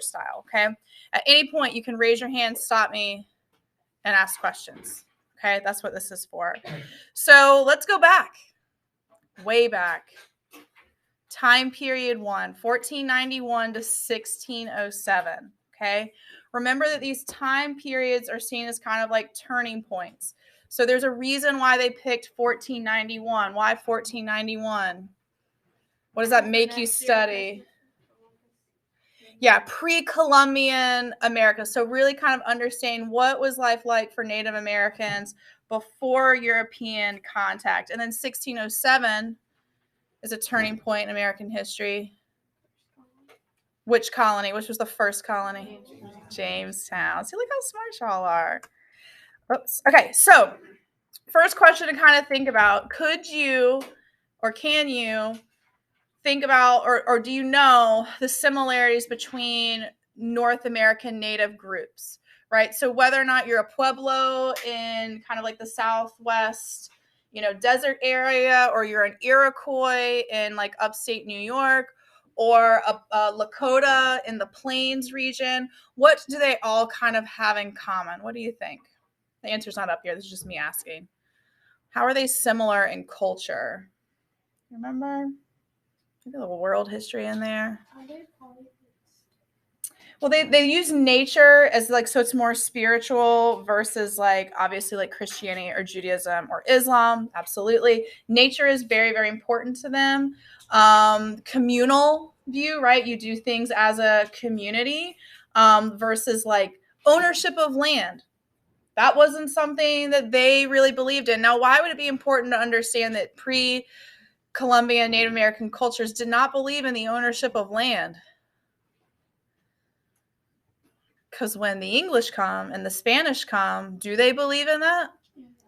style, okay? At any point, you can raise your hand, stop me, and ask questions, okay? That's what this is for. So let's go back, way back. Time period 1, 1491 to 1607, okay? Remember that these time periods are seen as kind of like turning points. So there's a reason why they picked 1491. Why 1491? What does that make you study? Yeah, pre-Columbian America. So really kind of understanding what was life like for Native Americans before European contact. And then 1607 is a turning point in American history. Which colony? Which was the first colony? Jamestown. See, look how smart y'all are. Oops. Okay, so first question to kind of think about, could you or can you think about or do you know the similarities between North American Native groups, right? So whether or not you're a Pueblo in kind of like the Southwest, desert area, or you're an Iroquois in like upstate New York, or a Lakota in the Plains region, what do they all kind of have in common? What do you think? The answer's not up here. This is just me asking. How are they similar in culture? Remember? Maybe a little world history in there. Well, they use nature as like, so it's more spiritual versus like obviously like Christianity or Judaism or Islam. Absolutely. Nature is very, very important to them. Communal view, right? You do things as a community versus like ownership of land. That wasn't something that they really believed in. Now, why would it be important to understand that pre-Columbian Native American cultures did not believe in the ownership of land? Because when the English come and the Spanish come, do they believe in that?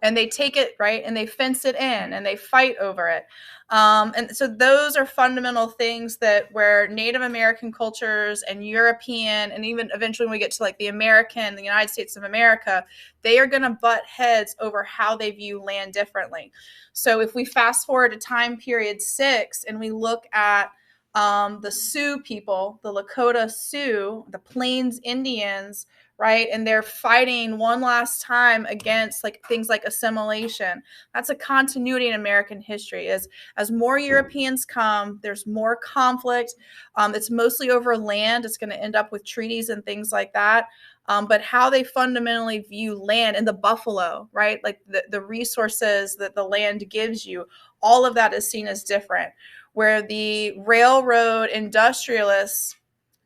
And they take it, right? And they fence it in and they fight over it. And so those are fundamental things that where Native American cultures and European, and even eventually when we get to like the United States of America, they are going to butt heads over how they view land differently. So if we fast forward to time period 6 and we look at the Sioux people, the Lakota Sioux, the Plains Indians, right? And they're fighting one last time against like things like assimilation. That's a continuity in American history. As more Europeans come, there's more conflict. It's mostly over land. It's going to end up with treaties and things like that. But how they fundamentally view land and the buffalo, right? Like the resources that the land gives you, all of that is seen as different. Where the railroad industrialists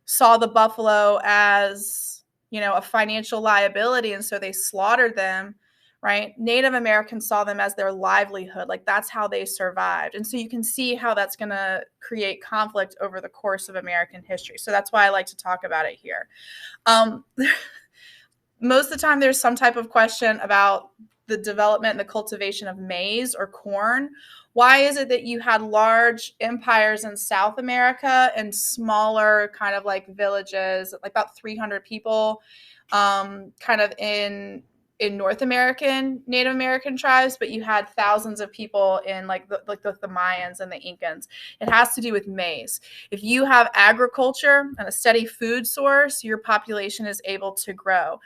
saw the buffalo as, a financial liability, and so they slaughtered them, right? Native Americans saw them as their livelihood. Like that's how they survived. And so you can see how that's going to create conflict over the course of American history. So that's why I like to talk about it here. Most of the time there's some type of question about the development and the cultivation of maize or corn. Why is it that you had large empires in South America and smaller kind of like villages, like about 300 people, kind of in North American Native American tribes, but you had thousands of people in like the Mayans and the Incans? It has to do with maize. If you have agriculture and a steady food source, your population is able to grow.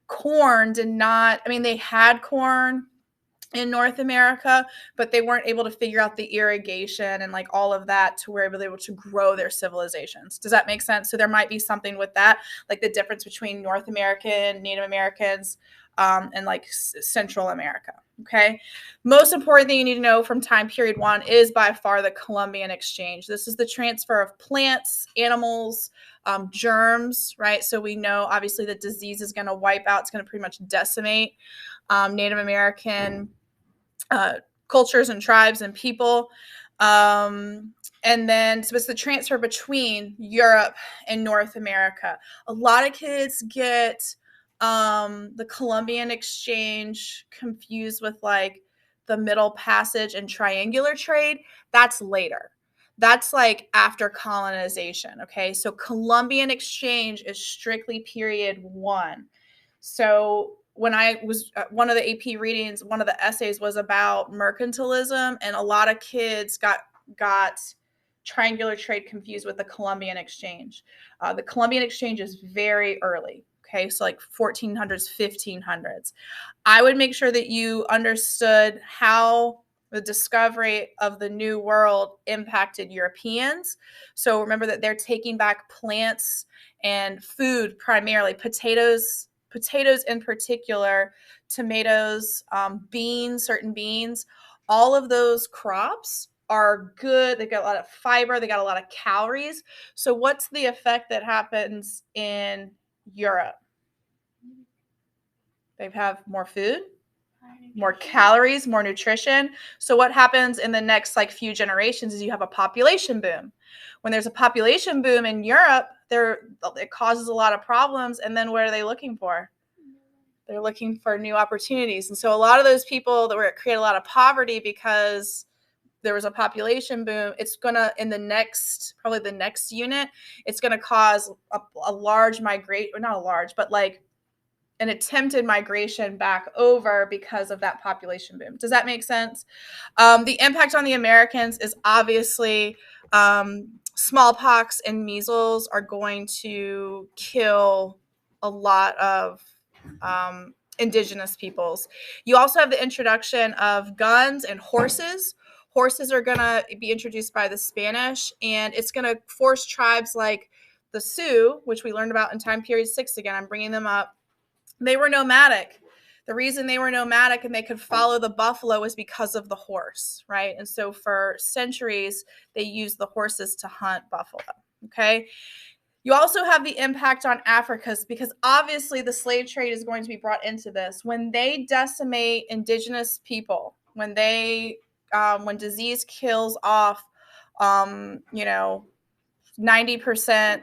Corn did not, they had corn in North America, but they weren't able to figure out the irrigation and like all of that to where they were able to grow their civilizations. Does that make sense? So there might be something with that, like the difference between North American, Native Americans, and like Central America. Okay. Most important thing you need to know from time period 1 is by far the Columbian exchange. This is the transfer of plants, animals, germs, right? So we know obviously that disease is going to wipe out. It's going to pretty much decimate Native American cultures and tribes and people. And then so it's the transfer between Europe and North America. A lot of kids get the Columbian exchange confused with like the Middle Passage and triangular trade. That's later. That's like after colonization. Okay. So Columbian exchange is strictly period 1. So when I was one of the AP readings, one of the essays was about mercantilism, and a lot of kids got triangular trade confused with the Columbian exchange. The Columbian exchange is very early. Okay, so like 1400s, 1500s. I would make sure that you understood how the discovery of the New World impacted Europeans. So remember that they're taking back plants and food, primarily potatoes in particular, tomatoes, beans, certain beans. All of those crops are good. They've got a lot of fiber. They got a lot of calories. So what's the effect that happens in Europe? They have more food, more calories, more nutrition. So what happens in the next like few generations is you have a population boom. When there's a population boom in Europe, it causes a lot of problems. And then what are they looking for? They're looking for new opportunities. And so a lot of those people that were create a lot of poverty because there was a population boom, it's going to, in the next, probably the next unit, it's going to cause a large migration, or not a large, but like an attempted migration back over because of that population boom. Does that make sense? The impact on the Americans is obviously smallpox and measles are going to kill a lot of indigenous peoples. You also have the introduction of guns and horses. Horses are going to be introduced by the Spanish, and it's going to force tribes like the Sioux, which we learned about in time period 6 again. I'm bringing them up. They were nomadic. The reason they were nomadic and they could follow the buffalo was because of the horse, right? And so for centuries, they used the horses to hunt buffalo, okay? You also have the impact on Africa because obviously the slave trade is going to be brought into this. When they decimate indigenous people, when disease kills off, 90%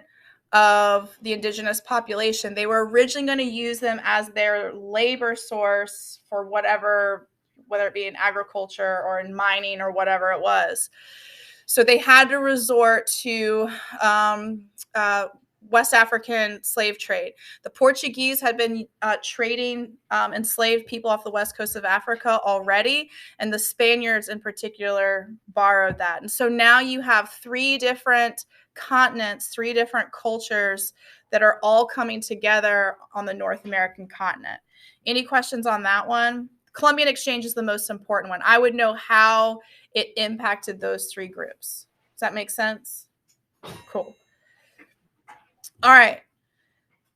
of the indigenous population, they were originally going to use them as their labor source for whatever, whether it be in agriculture or in mining or whatever it was. So they had to resort to West African slave trade. The Portuguese had been trading enslaved people off the west coast of Africa already, and the Spaniards in particular borrowed that. And so now you have 3 different continents, 3 different cultures that are all coming together on the North American continent. Any questions on that one? Columbian exchange is the most important one. I would know how it impacted those 3 groups. Does that make sense? Cool. All right.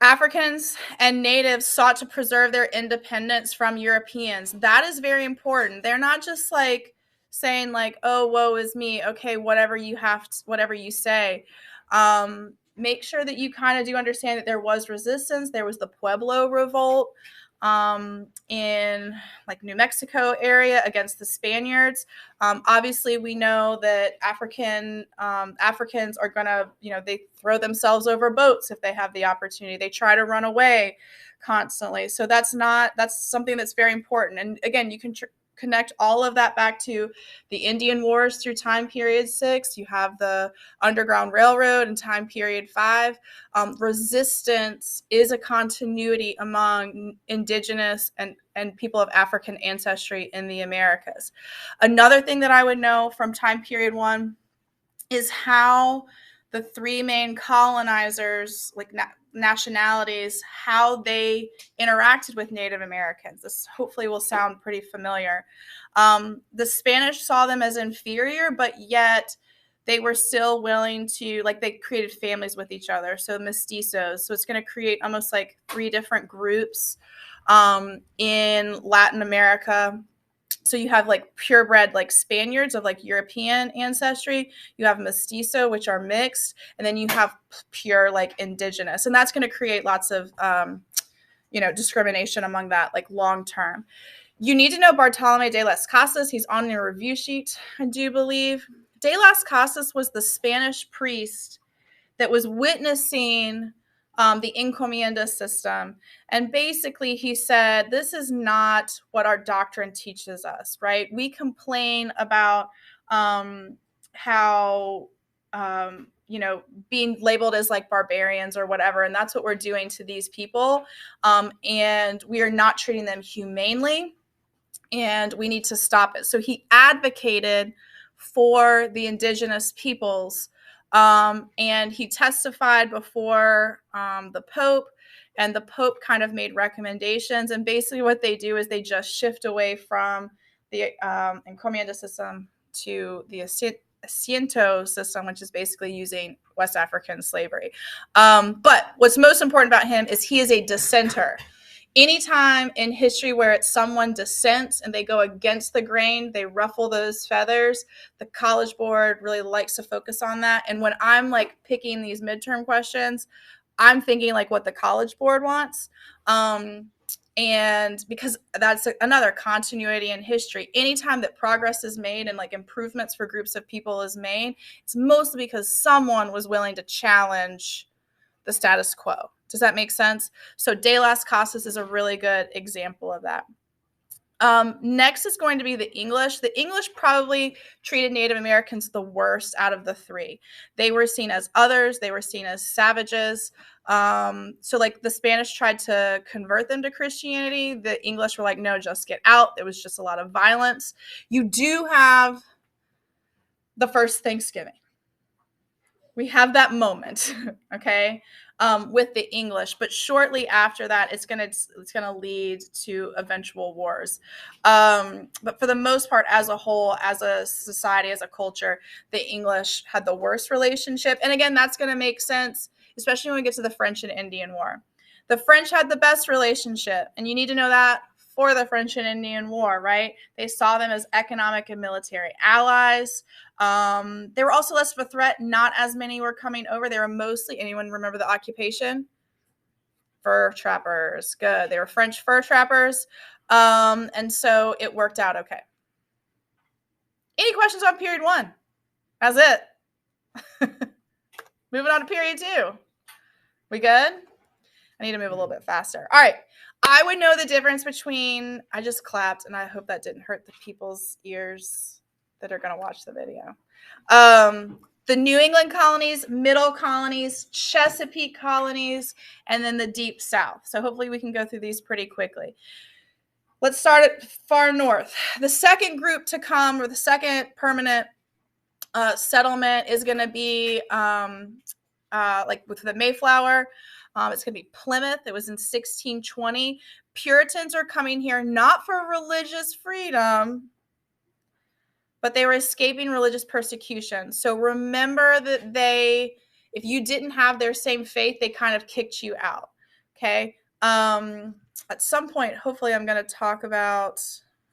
Africans and natives sought to preserve their independence from Europeans. That is very important. They're not just like saying like, oh, woe is me. Okay, whatever you say. Make sure that you kind of do understand that there was resistance. There was the Pueblo Revolt in like New Mexico area against the Spaniards. Obviously, we know that Africans are gonna, they throw themselves over boats if they have the opportunity. They try to run away constantly. So that's something that's very important. And again, you can connect all of that back to the Indian Wars through time period 6. You have the Underground Railroad in time period 5. Resistance is a continuity among indigenous and people of African ancestry in the Americas. Another thing that I would know from time period 1 is how the 3 main colonizers, like nationalities, how they interacted with Native Americans. This hopefully will sound pretty familiar. The Spanish saw them as inferior, but yet they were still willing to, like, they created families with each other. So mestizos. So it's going to create almost like 3 different groups in Latin America. So you have like purebred like Spaniards of like European ancestry. You have mestizo, which are mixed, and then you have pure like indigenous, and that's going to create lots of discrimination among that like long term. You need to know Bartolome de las Casas. He's on your review sheet, I do believe. De las Casas was the Spanish priest that was witnessing the encomienda system. And basically he said, this is not what our doctrine teaches us, right? We complain about how, being labeled as like barbarians or whatever. And that's what we're doing to these people. And we are not treating them humanely. And we need to stop it. So he advocated for the indigenous peoples. And he testified before the Pope, and the Pope kind of made recommendations. And basically what they do is they just shift away from the encomienda system to the asiento system, which is basically using West African slavery. But what's most important about him is he is a dissenter. Anytime in history where it's someone dissents and they go against the grain, they ruffle those feathers, the College Board really likes to focus on that. And when I'm like picking these midterm questions, I'm thinking like what the College Board wants. And because that's another continuity in history. Anytime that progress is made and like improvements for groups of people is made, it's mostly because someone was willing to challenge the status quo. Does that make sense? So De las Casas is a really good example of that. Next is going to be the English. The English probably treated Native Americans the worst out of the three. They were seen as others. They were seen as savages. So like the Spanish tried to convert them to Christianity. The English were like, no, just get out. There was just a lot of violence. You do have the first Thanksgiving. We have that moment, okay, with the English, but shortly after that, it's gonna lead to eventual wars. But for the most part, as a whole, as a society, as a culture, the English had the worst relationship. And again, that's gonna make sense, especially when we get to the French and Indian War. The French had the best relationship, and you need to know that for the French and Indian War, right? They saw them as economic and military allies. They were also less of a threat. Not as many were coming over. They were mostly, anyone remember the occupation? Fur trappers. Good. They were French fur trappers. And so it worked out okay. Any questions on period 1? That's it. Moving on to period 2. We good? I need to move a little bit faster. All right. I would know the difference between, I just clapped and I hope that didn't hurt the people's ears that are going to watch the video. The New England colonies, middle colonies, Chesapeake colonies, and then the deep South. So hopefully we can go through these pretty quickly. Let's start at far north. The second group to come, or the second permanent settlement, is going to be like with the Mayflower. It's going to be Plymouth. It was in 1620. Puritans are coming here not for religious freedom, but they were escaping religious persecution. So remember that if you didn't have their same faith, they kind of kicked you out. Okay. At some point, hopefully I'm going to talk about,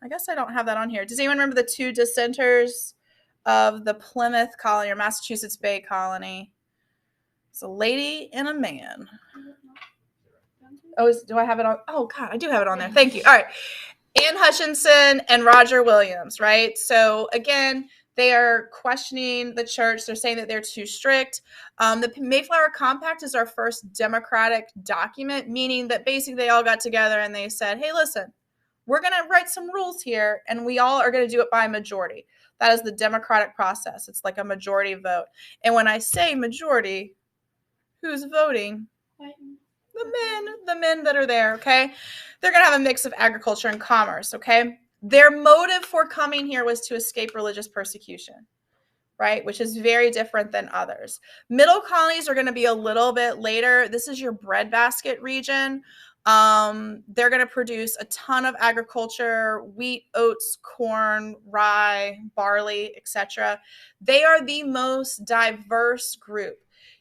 I guess I don't have that on here. Does anyone remember the 2 dissenters of the Plymouth colony or Massachusetts Bay colony? It's a lady and a man. Oh, do I have it on? Oh, God, I do have it on there. Thank you. All right. Anne Hutchinson and Roger Williams, right? So again, they are questioning the church. They're saying that they're too strict. The Mayflower Compact is our first democratic document, meaning that basically they all got together and they said, hey, listen, we're going to write some rules here, and we all are going to do it by majority. That is the democratic process. It's like a majority vote. And when I say majority, who's voting? The men that are there, okay? They're going to have a mix of agriculture and commerce, okay? Their motive for coming here was to escape religious persecution, right? Which is very different than others. Middle colonies are going to be a little bit later. This is your breadbasket region. They're going to produce a ton of agriculture, wheat, oats, corn, rye, barley, etc. They are the most diverse group.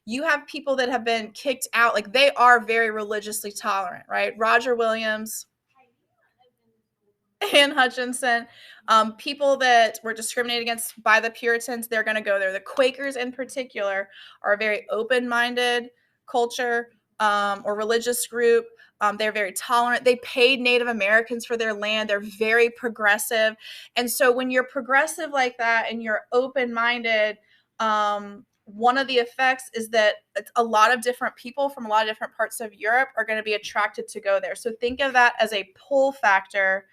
You have people that have been kicked out. Like, they are very religiously tolerant, right? Roger Williams, Anne Hutchinson, people that were discriminated against by the Puritans, they're going to go there. The Quakers in particular are a very open-minded culture or religious group. They're very tolerant. They paid Native Americans for their land. They're very progressive. And so when you're progressive like that and you're open-minded, one of the effects is that a lot of different people from a lot of different parts of Europe are going to be attracted to go there. So think of that as a pull factor,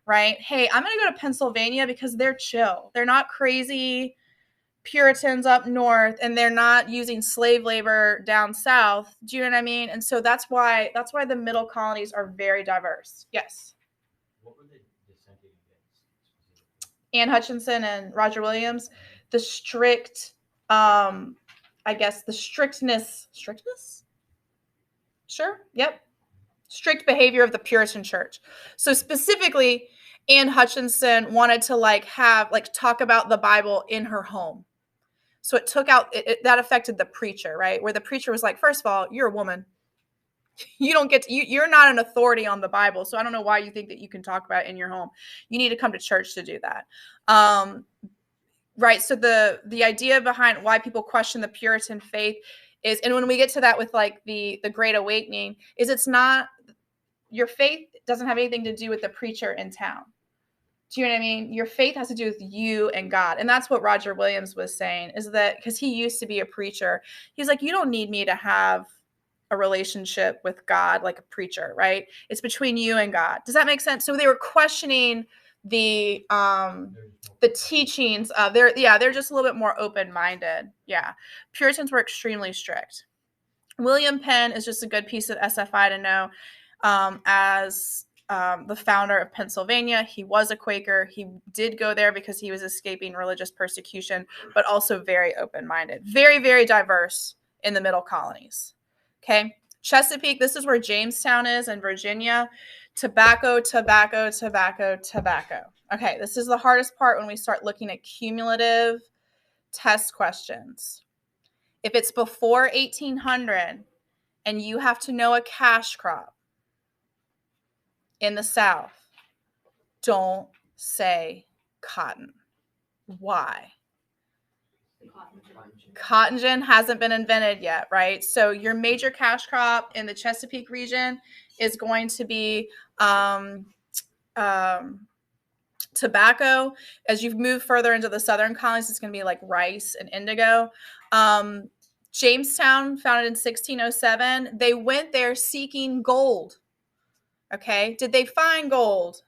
right? Hey, I'm going to go to Pennsylvania because they're chill. They're not crazy Puritans up north, and they're not using slave labor down south. Do you know what I mean? And so that's why the middle colonies are very diverse. Yes. What were they dissenting against? Ann Hutchinson and Roger Williams, the strict, I guess the strictness, sure, yep, strict behavior of the Puritan church. So specifically, Ann Hutchinson wanted to talk about the Bible in her home. So it took out that affected the preacher, right? Where the preacher was like, first of all, you're a woman. You don't get to, you're not an authority on the Bible. So I don't know why you think that you can talk about it in your home. You need to come to church to do that. Right. So the idea behind why people question the Puritan faith is, and when we get to that with like the Great Awakening, is it's not, your faith doesn't have anything to do with the preacher in town. Do you know what I mean? Your faith has to do with you and God. And that's what Roger Williams was saying, is that because he used to be a preacher, he's like, you don't need me to have a relationship with God like a preacher, right? It's between you and God. Does that make sense? So they were questioning the teachings of they're just a little bit more open-minded. Yeah. Puritans were extremely strict. William Penn is just a good piece of SFI to know. As the founder of Pennsylvania, he was a Quaker. He did go there because he was escaping religious persecution, but also very open-minded, very, very diverse in the middle colonies. Okay. Chesapeake, this is where Jamestown is in Virginia. Tobacco, tobacco, tobacco, tobacco. Okay, this is the hardest part when we start looking at cumulative test questions. If it's before 1800 and you have to know a cash crop in the South, don't say cotton. Why? Cotton gin hasn't been invented yet, right? So your major cash crop in the Chesapeake region is going to be tobacco. As you move further into the southern colonies, it's going to be like rice and indigo. Jamestown, founded in 1607, they went there seeking gold. Okay, did they find gold?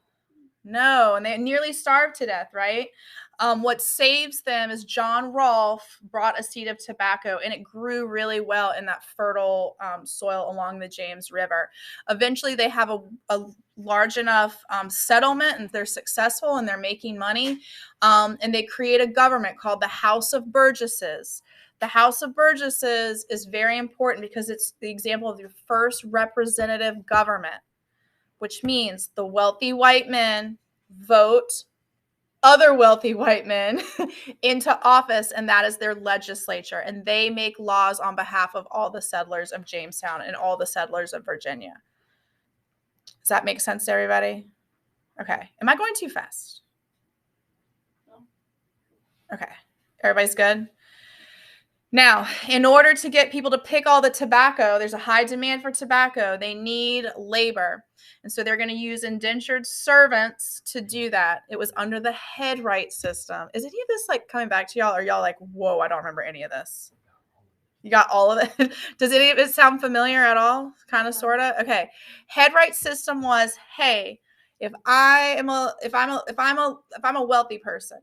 No, and they nearly starved to death, right? What saves them is John Rolfe brought a seed of tobacco, and it grew really well in that fertile soil along the James River. Eventually, they have a large enough settlement, and they're successful, and they're making money, and they create a government called the House of Burgesses. The House of Burgesses is very important because it's the example of your first representative government, which means the wealthy white men vote other wealthy white men into office, and that is their legislature. And they make laws on behalf of all the settlers of Jamestown and all the settlers of Virginia. Does that make sense to everybody? Okay. Am I going too fast? Okay. Everybody's good? Now, in order to get people to pick all the tobacco, there's a high demand for tobacco. They need labor. And so they're going to use indentured servants to do that. It was under the headright system. Is any of this like coming back to y'all? Or are y'all like, whoa, I don't remember any of this? You got all of it? Does any of it sound familiar at all? Kind of, sort of? Okay. Headright system was, hey, if I'm a wealthy person,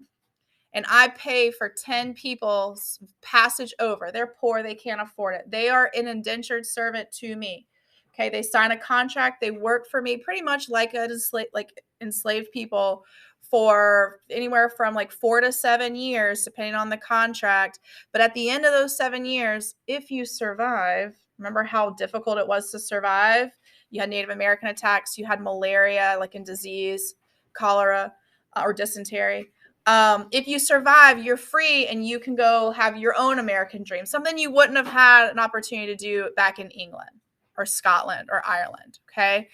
and I pay for 10 people's passage over. They're poor. They can't afford it. They are an indentured servant to me. Okay. They sign a contract. They work for me pretty much like enslaved people for anywhere from like 4 to 7 years, depending on the contract. But at the end of those 7 years, if you survive, remember how difficult it was to survive? You had Native American attacks. You had malaria, like in disease, cholera, or dysentery. If you survive, you're free and you can go have your own American dream, something you wouldn't have had an opportunity to do back in England or Scotland or Ireland. Okay.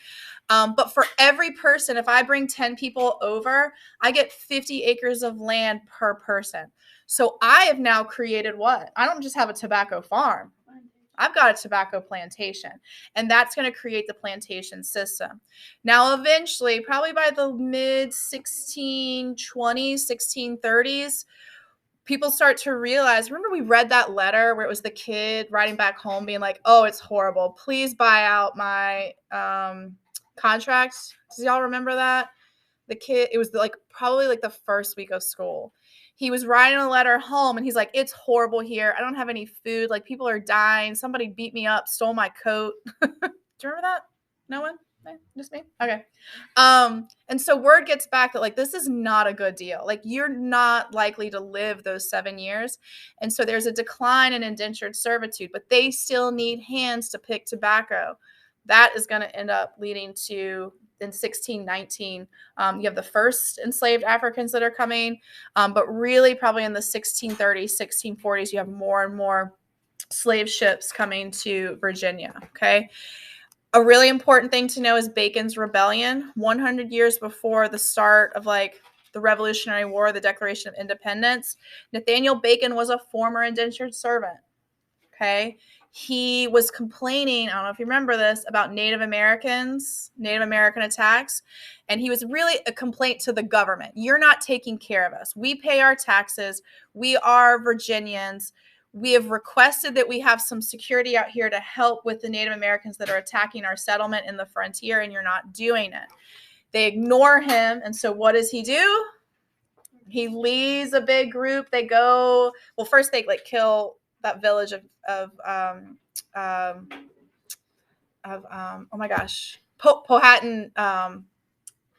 But for every person, if I bring 10 people over, I get 50 acres of land per person. So I have now created what? I don't just have a tobacco farm. I've got a tobacco plantation, and that's going to create the plantation system. Now, eventually, probably by the mid 1620s, 1630s, people start to realize, remember we read that letter where it was the kid writing back home being like, oh, it's horrible. Please buy out my contract. Does y'all remember that? The kid, it was like probably like the first week of school. He was writing a letter home and he's like, it's horrible here. I don't have any food. Like people are dying. Somebody beat me up, stole my coat. Do you remember that? No one? Just me? Okay. And so word gets back that like this is not a good deal. Like you're not likely to live those 7 years. And so there's a decline in indentured servitude, but they still need hands to pick tobacco. That is going to end up leading to in 1619, you have the first enslaved Africans that are coming, but really probably in the 1630s, 1640s, you have more and more slave ships coming to Virginia. Okay. A really important thing to know is Bacon's Rebellion, 100 years before the start of like the Revolutionary War, the Declaration of Independence. Nathaniel Bacon was a former indentured servant. Okay. He was complaining, I don't know if you remember this, about Native Americans, Native American attacks. And he was really a complaint to the government. You're not taking care of us. We pay our taxes. We are Virginians. We have requested that we have some security out here to help with the Native Americans that are attacking our settlement in the frontier, and you're not doing it. They ignore him. And so what does he do? He leads a big group. They go, well, first they like kill that village of oh my gosh, Powhatan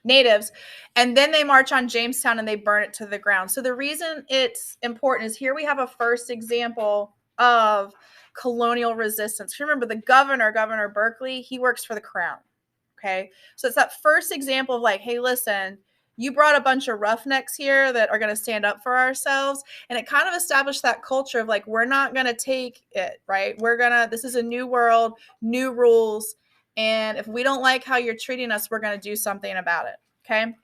natives, and then they march on Jamestown and they burn it to the ground. So the reason it's important is here we have a first example of colonial resistance. Remember the Governor Berkeley, he works for the crown. Okay, so it's that first example of like, hey, listen, you brought a bunch of roughnecks here that are going to stand up for ourselves. And it kind of established that culture of like, we're not going to take it, right? This is a new world, new rules. And if we don't like how you're treating us, we're going to do something about it. Okay.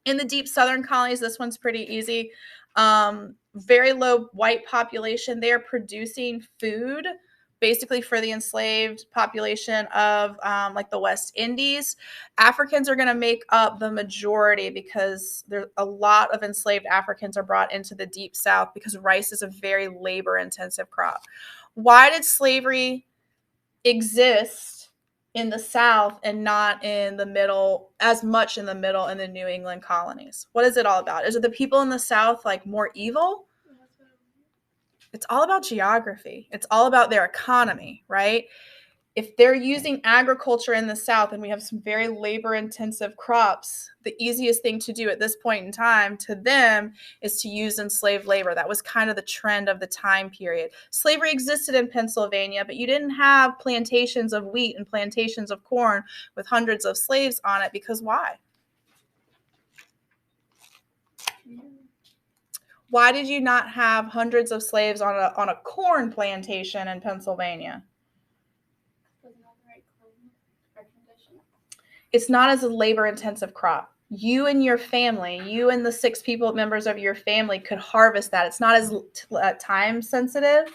In the deep southern colonies, this one's pretty easy. Very low white population. They are producing food basically for the enslaved population of like the West Indies. Africans are going to make up the majority because there's a lot of enslaved Africans are brought into the deep South because rice is a very labor intensive crop. Why did slavery exist in the South and not in the middle, as much in the middle in the New England colonies? What is it all about? Is it the people in the South like more evil? It's all about geography. It's all about their economy, right? If they're using agriculture in the South and we have some very labor intensive crops, the easiest thing to do at this point in time to them is to use enslaved labor. That was kind of the trend of the time period. Slavery existed in Pennsylvania, but you didn't have plantations of wheat and plantations of corn with hundreds of slaves on it because why? Why did you not have hundreds of slaves on a corn plantation in Pennsylvania? It's not as a labor intensive crop. You and your family, you and the 6 members of your family could harvest that. It's not as time sensitive.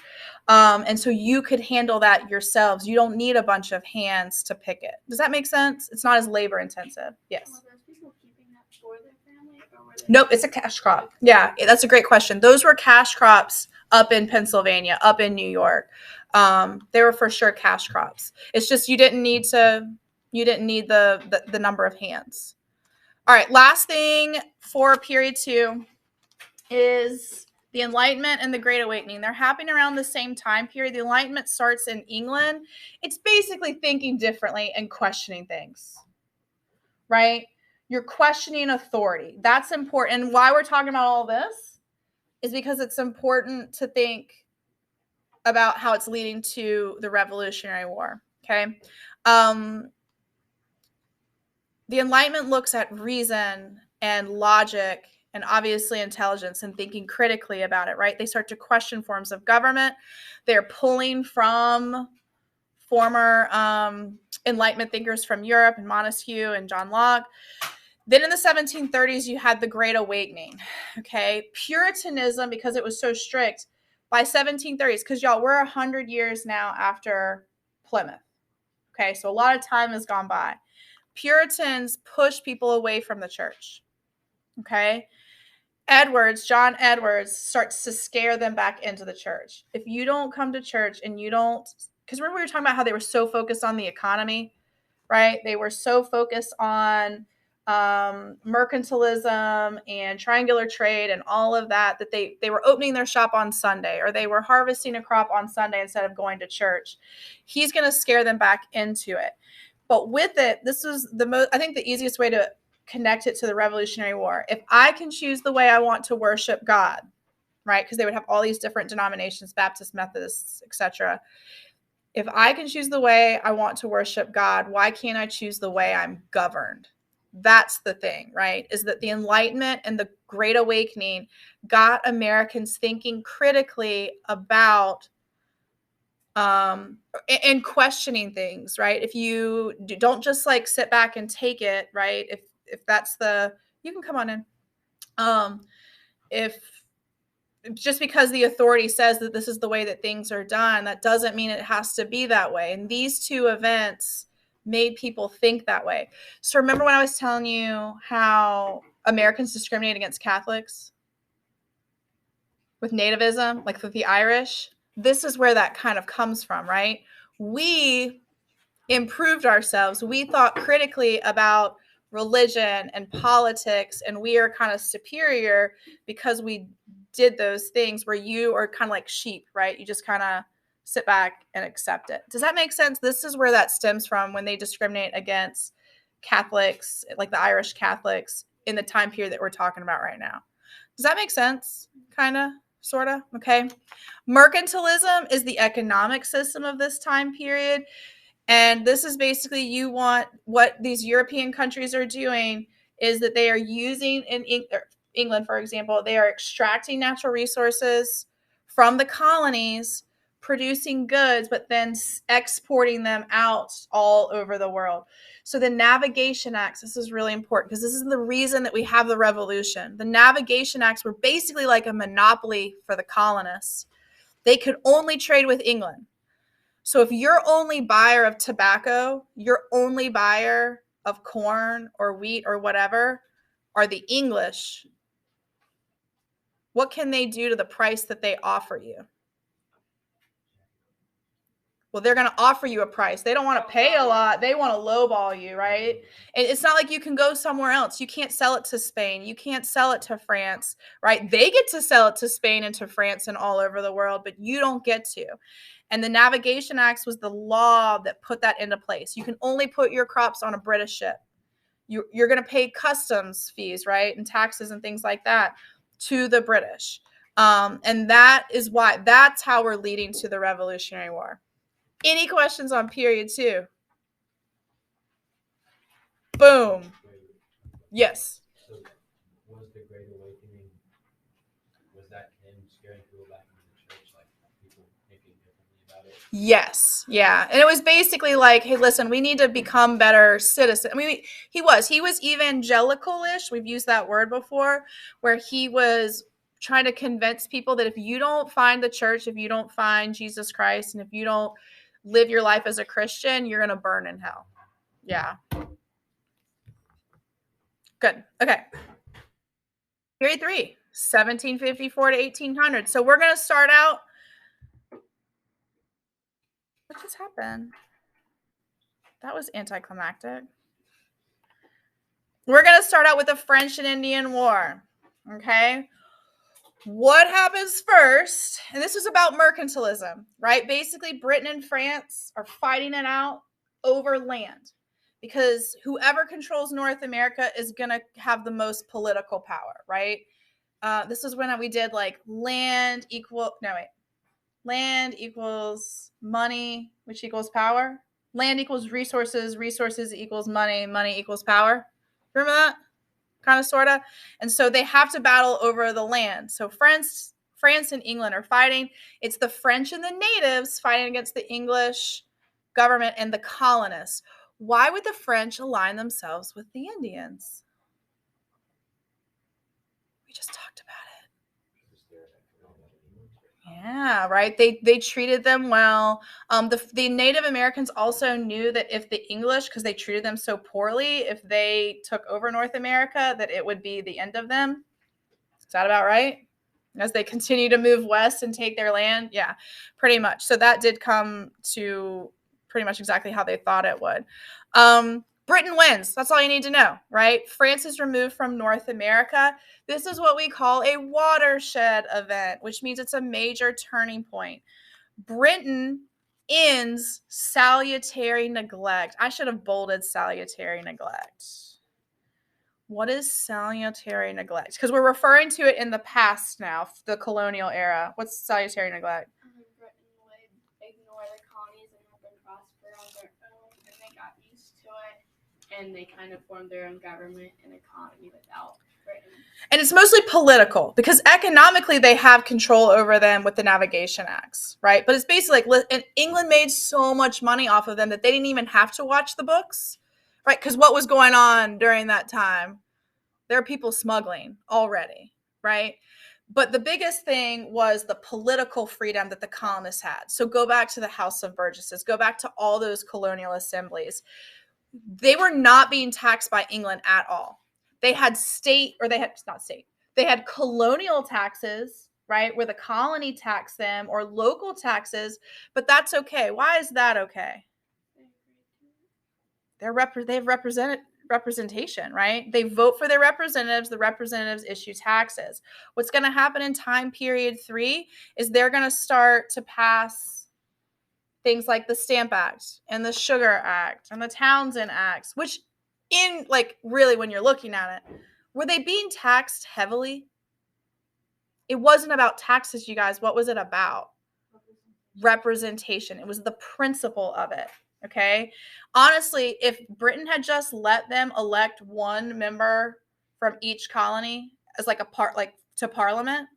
And so you could handle that yourselves. You don't need a bunch of hands to pick it. Does that make sense? It's not as labor intensive. Yes. Were those people keeping that for their family? Nope, it's a cash crop. Yeah, that's a great question. Those were cash crops up in Pennsylvania, up in New York. They were for sure cash crops. It's just you didn't need the number of hands. All right, last thing for period 2 is the Enlightenment and the Great Awakening. They're happening around the same time period. The Enlightenment starts in England. It's basically thinking differently and questioning things, right? You're questioning authority. That's important. And why we're talking about all this is because it's important to think about how it's leading to the Revolutionary War, okay? The Enlightenment looks at reason and logic and obviously intelligence and thinking critically about it, right? They start to question forms of government. They're pulling from former Enlightenment thinkers from Europe and Montesquieu and John Locke. Then in the 1730s, you had the Great Awakening, okay? Puritanism, because it was so strict, by 1730s, because y'all, we're 100 years now after Plymouth, okay? So a lot of time has gone by. Puritans push people away from the church, okay? John Edwards starts to scare them back into the church. If you don't come to church and you don't, because remember we were talking about how they were so focused on the economy, right? They were so focused on mercantilism and triangular trade and all of that they were opening their shop on Sunday or they were harvesting a crop on Sunday instead of going to church. He's going to scare them back into it. But with it, this was I think the easiest way to connect it to the Revolutionary War. If I can choose the way I want to worship God, right? Because they would have all these different denominations, Baptists, Methodists, etc. If I can choose the way I want to worship God, why can't I choose the way I'm governed? That's the thing, right? Is that the Enlightenment and the Great Awakening got Americans thinking critically about and questioning things, right? If you don't just like sit back and take it, right? If that's the, you can come on in. If just because the authority says that this is the way that things are done, that doesn't mean it has to be that way. And these two events made people think that way. So remember when I was telling you how Americans discriminate against Catholics with nativism, like with the Irish? This is where that kind of comes from, right? We improved ourselves. We thought critically about religion and politics, and we are kind of superior because we did those things where you are kind of like sheep, right? You just kind of sit back and accept it. Does that make sense? This is where that stems from when they discriminate against Catholics, like the Irish Catholics, in the time period that we're talking about right now. Does that make sense? Kind of, sort of? Okay. Mercantilism is the economic system of this time period. And this is basically, you want, what these European countries are doing is that they are using, in England, for example, they are extracting natural resources from the colonies, producing goods, but then exporting them out all over the world. So the Navigation Acts, this is really important because this is the reason that we have the revolution. The Navigation Acts were basically like a monopoly for the colonists. They could only trade with England. So if your only buyer of tobacco, your only buyer of corn or wheat or whatever are the English, what can they do to the price that they offer you? Well, they're going to offer you a price. They don't want to pay a lot. They want to lowball you, right? And it's not like you can go somewhere else. You can't sell it to Spain. You can't sell it to France, right? They get to sell it to Spain and to France and all over the world, but you don't get to. And the Navigation Acts was the law that put that into place. You can only put your crops on a British ship. You're going to pay customs fees, right? And taxes and things like that to the British. And that is why, that's how we're leading to the Revolutionary War. Any questions on period 2? Boom. Yes. So was the Great Awakening, was that him scaring people back into the church, like people thinking differently about it? Yes. Yeah. And it was basically like, hey, listen, we need to become better citizens. I mean, he was evangelical-ish. We've used that word before, where he was trying to convince people that if you don't find the church, if you don't find Jesus Christ, and if you don't live your life as a Christian, you're going to burn in hell. Yeah. Good. Okay. Period 3, 1754 to 1800. So we're going to start out. What just happened? That was anticlimactic. We're going to start out with the French and Indian War. Okay. What happens first? And this was about mercantilism, right? Basically, Britain and France are fighting it out over land because whoever controls North America is going to have the most political power, right? This is when we did like land equals money, which equals power. Land equals resources, resources equals money, money equals power. Remember that? Kind of, sort of. And so they have to battle over the land. So France and England are fighting. It's the French and the natives fighting against the English government and the colonists. Why would the French align themselves with the Indians? We just talked about it. Yeah, right. They treated them well. The Native Americans also knew that if the English, because they treated them so poorly, if they took over North America, that it would be the end of them. Is that about right? As they continue to move west and take their land? Yeah, pretty much. So that did come to pretty much exactly how they thought it would. Britain wins. That's all you need to know, right? France is removed from North America. This is what we call a watershed event, which means it's a major turning point. Britain ends salutary neglect. I should have bolded salutary neglect. What is salutary neglect? Because we're referring to it in the past now, the colonial era. What's salutary neglect? Britain would ignore the colonies and let them prosper on their own, and they got used to it, and they kind of formed their own government and economy without Britain. And it's mostly political, because economically they have control over them with the Navigation Acts, right? But it's basically like, and England made so much money off of them that they didn't even have to watch the books, right? Because what was going on during that time? There are people smuggling already, right? But the biggest thing was the political freedom that the colonists had. So go back to the House of Burgesses, go back to all those colonial assemblies. They were not being taxed by England at all. They had they had colonial taxes, right, where the colony taxed them, or local taxes, but that's okay. Why is that okay? They have representation, right? They vote for their representatives. The representatives issue taxes. What's going to happen in time period 3 is they're going to start to pass things like the Stamp Act and the Sugar Act and the Townsend Acts, which in like really when you're looking at it, were they being taxed heavily? It wasn't about taxes, you guys. What was it about? Representation. It was the principle of it. Okay. Honestly, if Britain had just let them elect one member from each colony as like a part, like to Parliament,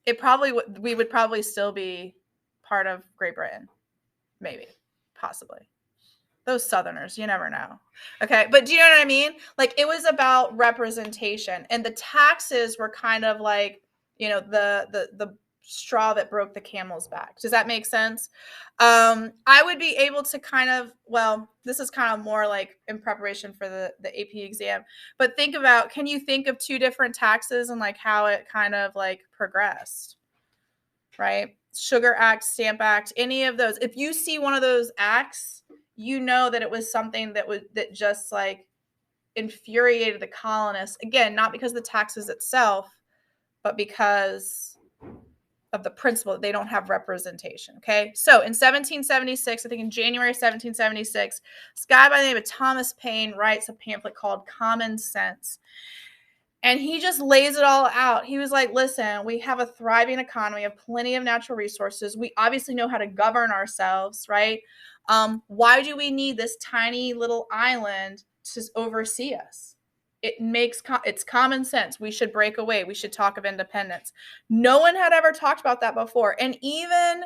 it probably we would probably still be part of Great Britain. Maybe, possibly. Those Southerners, you never know. Okay. But do you know what I mean? Like, it was about representation, and the taxes were kind of like, you know, the straw that broke the camel's back. Does that make sense? I would be able to kind of, well, this is kind of more like in preparation for the AP exam, but think about, can you think of 2 different taxes and like how it kind of like progressed, right? Sugar Act, Stamp Act, any of those. If you see one of those acts, you know that it was something that just like infuriated the colonists. Again, not because of the taxes itself, but because of the principle that they don't have representation. Okay. So in 1776, I think in January 1776, this guy by the name of Thomas Paine writes a pamphlet called Common Sense. And he just lays it all out. He was like, listen, we have a thriving economy, we have plenty of natural resources. We obviously know how to govern ourselves, right? Why do we need this tiny little island to oversee us? It's common sense. We should break away. We should talk of independence. No one had ever talked about that before. And even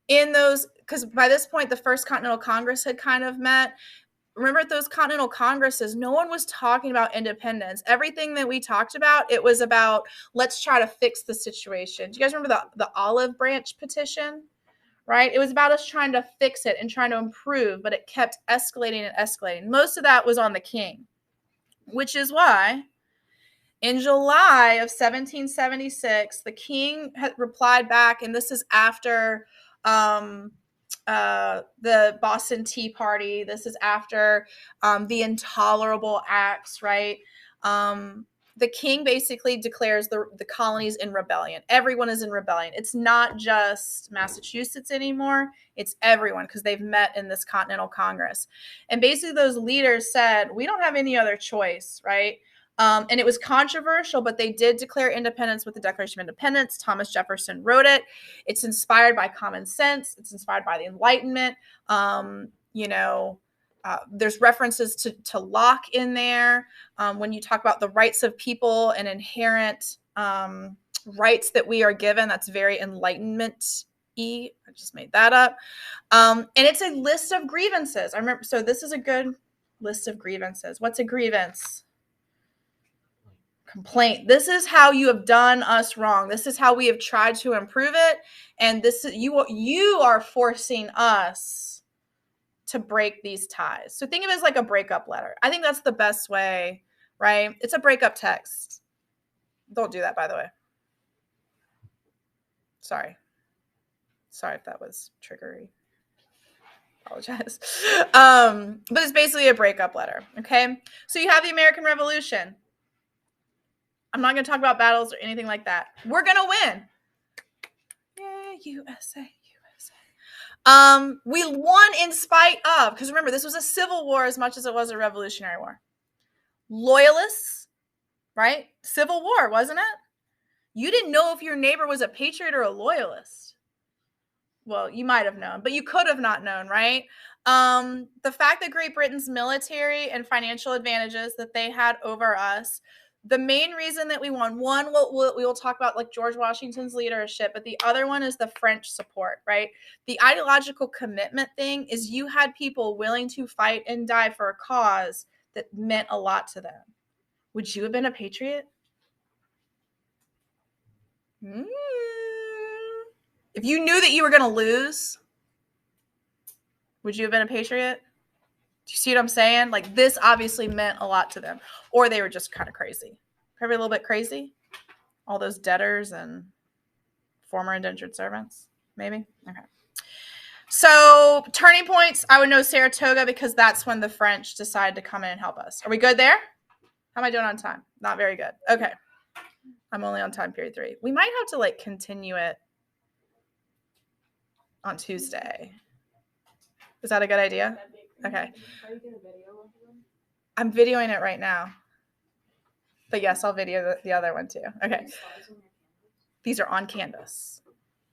in those, because by this point, the First Continental Congress had kind of met. Remember at those Continental Congresses, no one was talking about independence. Everything that we talked about, it was about, let's try to fix the situation. Do you guys remember the olive branch petition? Right? It was about us trying to fix it and trying to improve, but it kept escalating and escalating. Most of that was on the king, which is why in July of 1776, the king had replied back, and this is after the Boston Tea Party. This is after the Intolerable Acts, right? The king basically declares the colonies in rebellion. Everyone is in rebellion. It's not just Massachusetts anymore. It's everyone, because they've met in this Continental Congress. And basically those leaders said, we don't have any other choice, right? And it was controversial, but they did declare independence with the Declaration of Independence. Thomas Jefferson wrote it. It's inspired by common sense. It's inspired by the Enlightenment. There's references to Locke in there. When you talk about the rights of people and inherent rights that we are given, that's very Enlightenment-y. I just made that up. And it's a list of grievances. I remember, so this is a good list of grievances. What's a grievance? Complaint. This is how you have done us wrong. This is how we have tried to improve it, and this is you are forcing us to break these ties. So think of it as like a breakup letter. I think that's the best way, right? It's a breakup text. Don't do that, by the way. Sorry if that was triggery. Apologize. But it's basically a breakup letter. Okay. So you have the American Revolution. I'm not going to talk about battles or anything like that. We're going to win. Yay, USA, USA. We won in spite of, because remember, this was a civil war as much as it was a revolutionary war. Loyalists, right? Civil war, wasn't it? You didn't know if your neighbor was a patriot or a loyalist. Well, you might have known, but you could have not known, right? The fact that Great Britain's military and financial advantages that they had over us, the main reason that we won, one, we will talk about like George Washington's leadership, but the other one is the French support, right? The ideological commitment thing is you had people willing to fight and die for a cause that meant a lot to them. Would you have been a patriot? If you knew that you were going to lose, would you have been a patriot? Do you see what I'm saying? Like, this obviously meant a lot to them. Or they were just kind of crazy. Probably a little bit crazy. All those debtors and former indentured servants, maybe? Okay. So, turning points, I would know Saratoga because that's when the French decided to come in and help us. Are we good there? How am I doing on time? Not very good. Okay. I'm only on time period 3. We might have to, like, continue it on Tuesday. Is that a good idea? Okay. Are you doing a video of them? I'm videoing it right now. But yes, I'll video the other one too. Okay. These are on Canvas.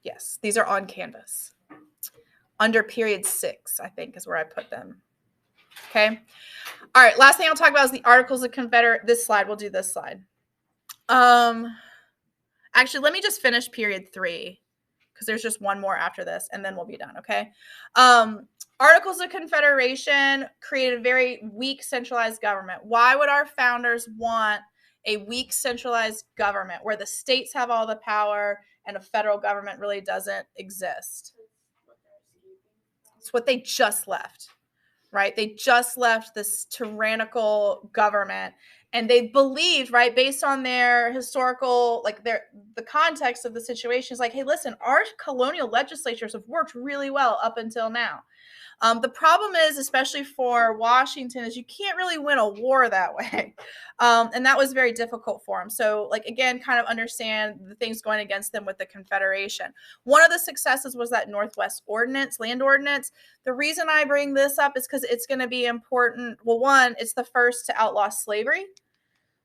Yes, these are on Canvas. Under period 6, I think, is where I put them. Okay. All right. Last thing I'll talk about is the Articles of Confederation. This slide. We'll do this slide. Actually, let me just finish period 3 because there's just one more after this, and then we'll be done. Okay. Articles of Confederation created a very weak centralized government. Why would our founders want a weak centralized government where the states have all the power and a federal government really doesn't exist? It's what they just left, right? They just left this tyrannical government, and they believed, right, based on their historical, like the context of the situation is like, hey, listen, our colonial legislatures have worked really well up until now. The problem is, especially for Washington, is you can't really win a war that way. And that was very difficult for him. So, like, again, kind of understand the things going against them with the Confederation. One of the successes was that Northwest Ordinance, land ordinance. The reason I bring this up is because it's going to be important. Well, one, it's the first to outlaw slavery.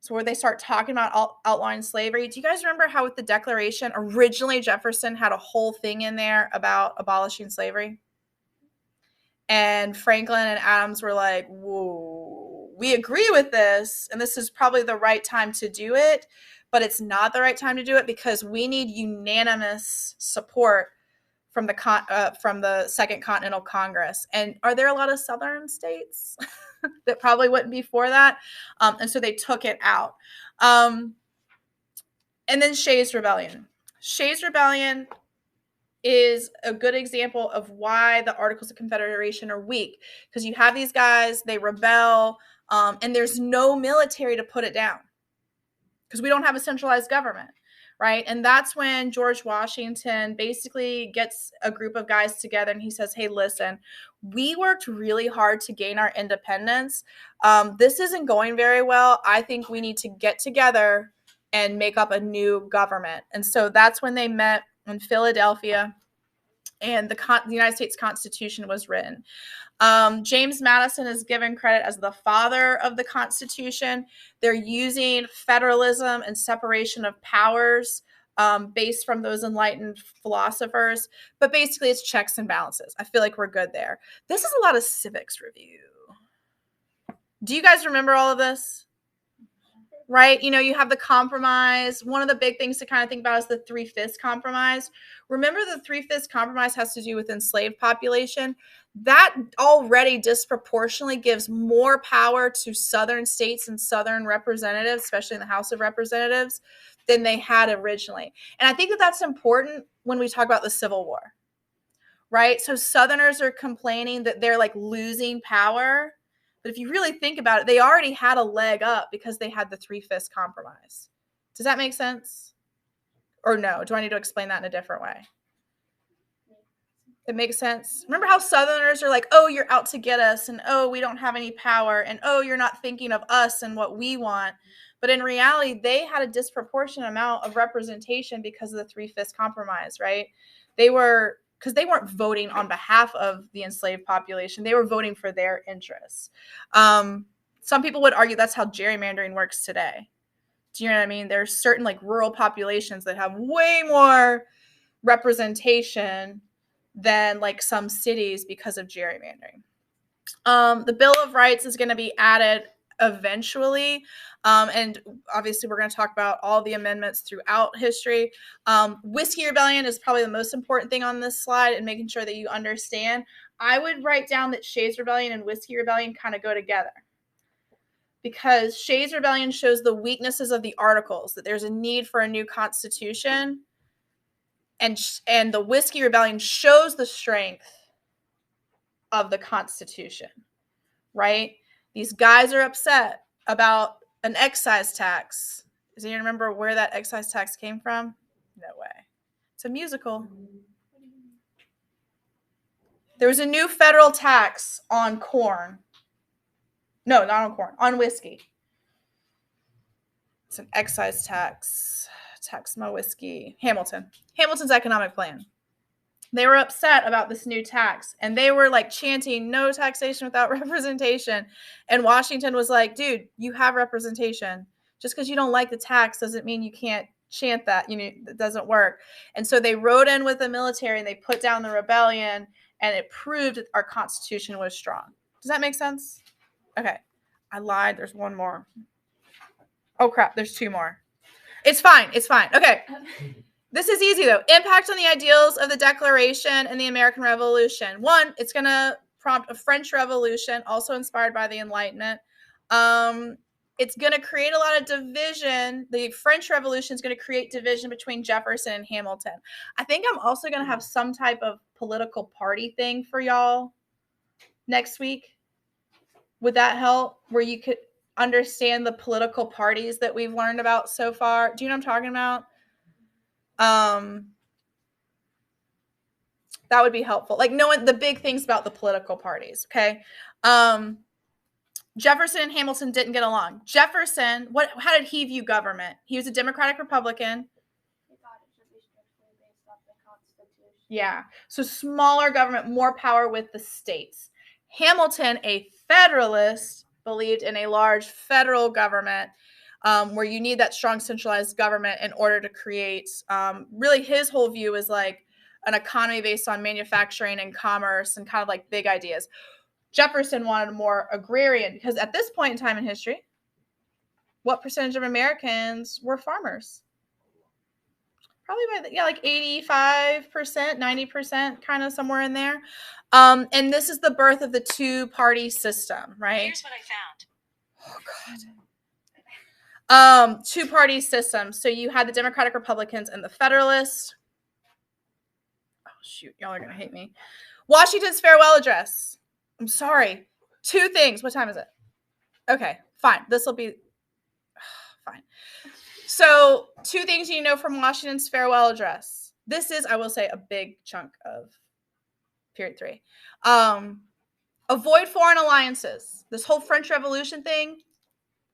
So where they start talking about outlawing slavery. Do you guys remember how with the Declaration, originally Jefferson had a whole thing in there about abolishing slavery? And Franklin and Adams were like, whoa, we agree with this, and this is probably the right time to do it, but it's not the right time to do it because we need unanimous support from the Second Continental Congress. And are there a lot of Southern states that probably wouldn't be for that? And so they took it out. And then Shays Rebellion. Shays Rebellion is a good example of why the Articles of Confederation are weak, because you have these guys, they rebel, and there's no military to put it down because we don't have a centralized government, right? And that's when George Washington basically gets a group of guys together and he says, hey, listen, we worked really hard to gain our independence. This isn't going very well. I think we need to get together and make up a new government. And so that's when they met in Philadelphia, and the United States Constitution was written. James Madison is given credit as the father of the Constitution. They're using federalism and separation of powers based from those enlightened philosophers. But basically, it's checks and balances. I feel like we're good there. This is a lot of civics review. Do you guys remember all of this? Right? You know, you have the compromise. One of the big things to kind of think about is the 3/5 compromise. Remember, the 3/5 compromise has to do with enslaved population. That already disproportionately gives more power to Southern states and Southern representatives, especially in the House of Representatives, than they had originally. And I think that that's important when we talk about the Civil War, right? So Southerners are complaining that they're like losing power. But if you really think about it, they already had a leg up because they had the 3/5 compromise. Does that make sense? Or no? Do I need to explain that in a different way? It makes sense. Remember how Southerners are like, oh, you're out to get us, and oh, we don't have any power, and oh, you're not thinking of us and what we want. But in reality, they had a disproportionate amount of representation because of the 3/5 compromise, right? They were because they weren't voting on behalf of the enslaved population. They were voting for their interests. Some people would argue that's how gerrymandering works today. Do you know what I mean? There's certain like rural populations that have way more representation than like some cities because of gerrymandering. The Bill of Rights is going to be added eventually. And obviously, we're going to talk about all the amendments throughout history. Whiskey Rebellion is probably the most important thing on this slide, and making sure that you understand. I would write down that Shays Rebellion and Whiskey Rebellion kind of go together, because Shays Rebellion shows the weaknesses of the Articles, that there's a need for a new constitution, and the Whiskey Rebellion shows the strength of the Constitution, right? These guys are upset about an excise tax. Does anyone remember where that excise tax came from? No way. It's a musical. There was a new federal tax on corn. No, not on corn, on whiskey. It's an excise tax. Tax my whiskey. Hamilton's economic plan. They were upset about this new tax, and they were like chanting no taxation without representation. And Washington was like, dude, you have representation. Just because you don't like the tax doesn't mean you can't chant that. You know, it doesn't work. And so they rode in with the military and they put down the rebellion, and it proved that our Constitution was strong. Does that make sense? Okay. I lied. There's one more. Oh crap. There's two more. It's fine. Okay. This is easy, though. Impact on the ideals of the Declaration and the American Revolution. One, it's going to prompt a French Revolution, also inspired by the Enlightenment. It's going to create a lot of division. The French Revolution is going to create division between Jefferson and Hamilton. I think I'm also going to have some type of political party thing for y'all next week. Would that help? Where you could understand the political parties that we've learned about so far. Do you know what I'm talking about? That would be helpful. Like knowing the big things about the political parties. Okay. Jefferson and Hamilton didn't get along. Jefferson, how did he view government? He was a Democratic Republican. He thought it should be strictly based off the Constitution. Yeah. So smaller government, more power with the states. Hamilton, a Federalist, believed in a large federal government, where you need that strong centralized government in order to create, really his whole view is like an economy based on manufacturing and commerce and kind of like big ideas. Jefferson wanted more agrarian, because at this point in time in history, what percentage of Americans were farmers? Probably like 85%, 90%, kind of somewhere in there. And this is the birth of the two-party system, right? Here's what I found. Oh, God. Two-party system. So you had the Democratic Republicans and the Federalists. Oh, shoot. Y'all are going to hate me. Washington's farewell address. I'm sorry. Two things. What time is it? Okay, fine. This will be fine. So, two things you know from Washington's farewell address. This is, I will say, a big chunk of period 3. Avoid foreign alliances. This whole French Revolution thing,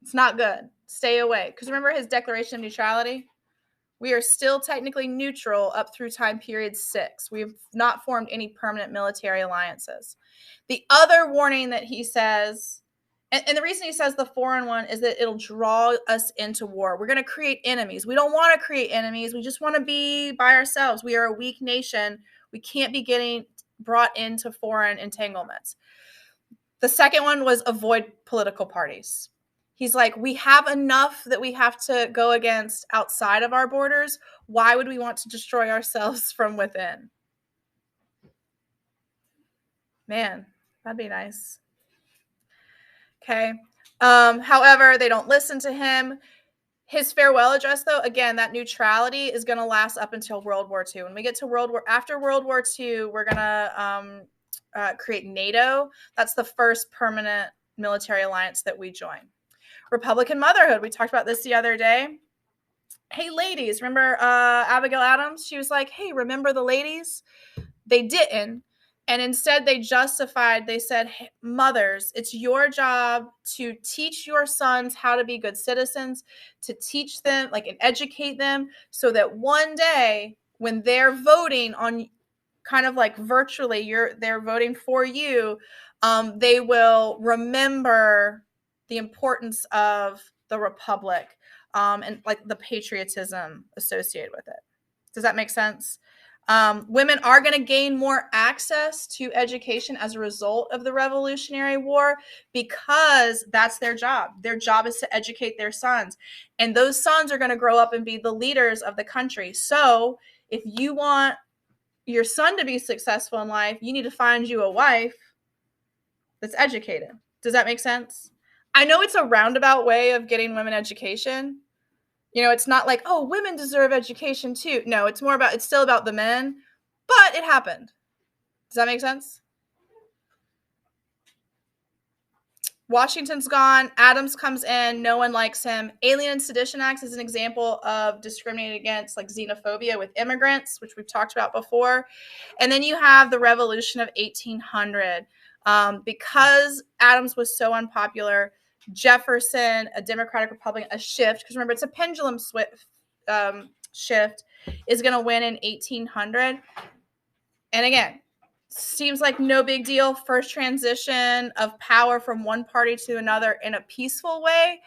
it's not good. Stay away. Because remember his Declaration of Neutrality? We are still technically neutral up through time period 6. We have not formed any permanent military alliances. The other warning that he says, and the reason he says the foreign one is that it'll draw us into war. We're going to create enemies. We don't want to create enemies. We just want to be by ourselves. We are a weak nation. We can't be getting brought into foreign entanglements. The second one was avoid political parties. He's like, we have enough that we have to go against outside of our borders. Why would we want to destroy ourselves from within? Man, that'd be nice. Okay. However, they don't listen to him. His farewell address, though, again, that neutrality is going to last up until World War II. When we get to after World War II, we're going to create NATO. That's the first permanent military alliance that we join. Republican motherhood. We talked about this the other day. Hey, ladies, remember Abigail Adams? She was like, hey, remember the ladies? They didn't. And instead they said, hey, mothers, it's your job to teach your sons how to be good citizens, to teach them, like, and educate them so that one day when they're voting on kind of like virtually, they're voting for you, they will remember the importance of the republic, and like the patriotism associated with it. Does that make sense? Women are going to gain more access to education as a result of the Revolutionary War because that's their job. Their job is to educate their sons. And those sons are going to grow up and be the leaders of the country. So if you want your son to be successful in life, you need to find you a wife that's educated. Does that make sense? I know it's a roundabout way of getting women education. It's not like, oh, women deserve education too. No, it's still about the men, but it happened. Does that make sense? Washington's gone. Adams comes in. No one likes him. Alien and Sedition Acts is an example of discriminating against like xenophobia with immigrants, which we've talked about before. And then you have the Revolution of 1800. Because Adams was so unpopular, Jefferson, a Democratic Republican, a shift, because remember, it's a pendulum shift, is going to win in 1800. And again, seems like no big deal. First transition of power from one party to another in a peaceful way.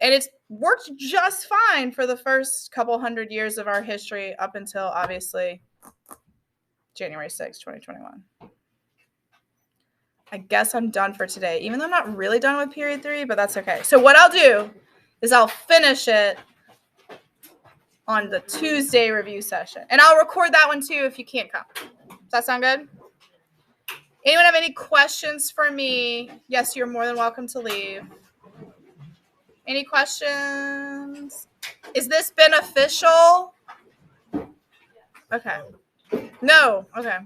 And it's worked just fine for the first couple hundred years of our history up until, obviously, January 6, 2021. I guess I'm done for today, even though I'm not really done with period 3, but that's okay. So what I'll do is I'll finish it on the Tuesday review session. And I'll record that one too if you can't come. Does that sound good? Anyone have any questions for me? Yes, you're more than welcome to leave. Any questions? Is this beneficial? Okay. No. Okay.